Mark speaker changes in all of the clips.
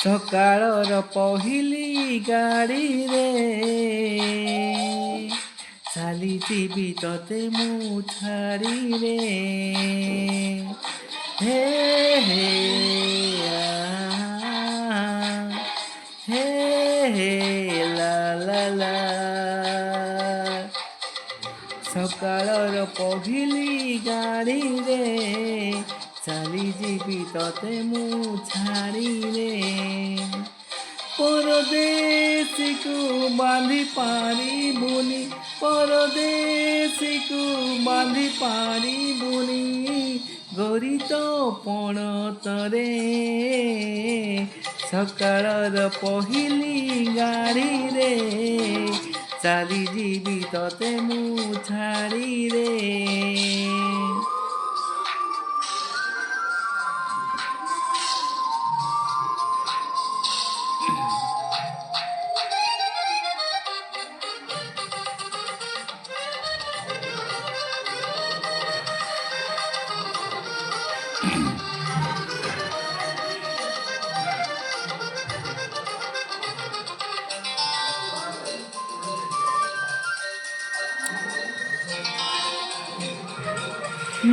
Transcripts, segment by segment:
Speaker 1: ସକାଳର ପହିଲି ଗାଡ଼ିରେ ଚାଲିଯିବି ତତେ ମୁଁ ଛାଡ଼ିରେ ହେ ହେ ହେ ହେ ଲା ଲା ଲା ସକାଳର ପହିଲି ଗାଡ଼ିରେ ଚାଲିଯିବି ତତେ ମୁଁ ଛାଡ଼ିରେ ପରଦେଶୀକୁ ବାନ୍ଧି ପାରିବୁନି ପରଦେଶୀକୁ ବାନ୍ଧି ପାରିବୁନି ଗୋରି ତ ପଣତରେ ସକାଳର ପହିଲି ଗାଡ଼ିରେ ଚାଲିଯିବି ତତେ ମୁଁ ଛାଡ଼ିରେ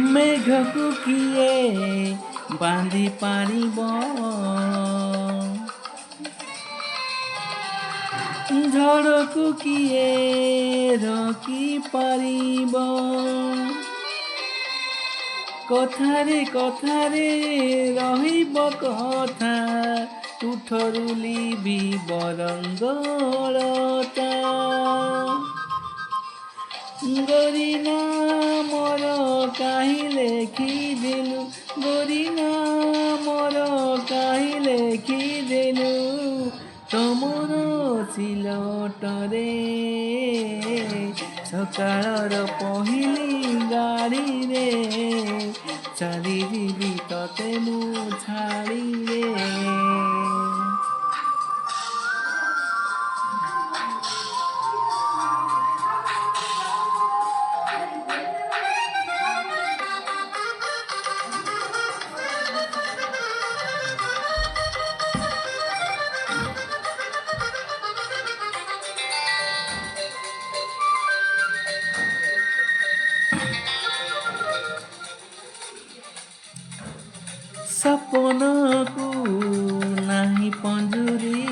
Speaker 1: ମେଘକୁ କିଏ ବାନ୍ଧି ପାରିବ ଝଡ଼କୁ କିଏ ରୋକି ପାରିବ କଥାରେ କଥାରେ ରହିବ କଥା ତୁଠରୁ ଲିଭିବ ରଙ୍ଗଳତା ଗୋରି ନାମର କାହିଁ ଲେଖିଦେଲୁ ଗୋରି ନାମର କାହିଁ ଲେଖିଦେଲୁ ତମର ସିଲଟରେ ସକାଳର ପହିଲି ଗାଡ଼ିରେ ଚାଲିଯିବି ତତେ ମୁଁ ଛାଡ଼ିରେ ସପନକୁ ନାହିଁ ପଞ୍ଜୁରୀ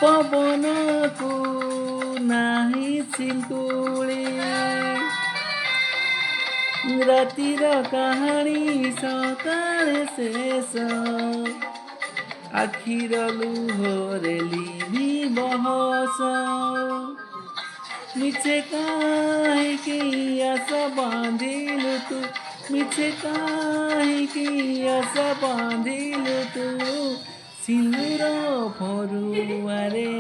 Speaker 1: ପବନକୁ ନାହିଁ ସିନ୍ତୁଳି ରାତିର କାହାଣୀ ସକାଳେ ଶେଷ ଆଖିର ଲୁହରେ ଲିଭିବ ହସ ମିଛେ କାହିଁକି ଆଶା ବାନ୍ଧିଲୁ ତୁ ମିଛେ କାହିଁକି ଆଶା ବାନ୍ଧିଲୁ ତୁ ସିନ୍ଦୁର ଫରୁଆରେ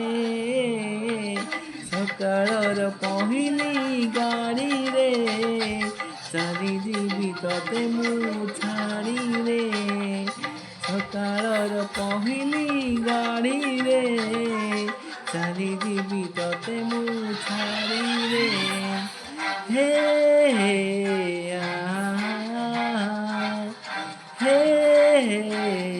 Speaker 1: ସକାଳର ପହିଲି ଗାଡ଼ିରେ ଚାଲିଯିବି ତତେ ମୁଁ ଛାଡ଼ିରେ ସକାଳର ପହିଲି ଗାଡ଼ିରେ ଚାଲିଯିବି ତତେ ମୁଁ ଛାଡ଼ିରେ ହେ ହେ ହେ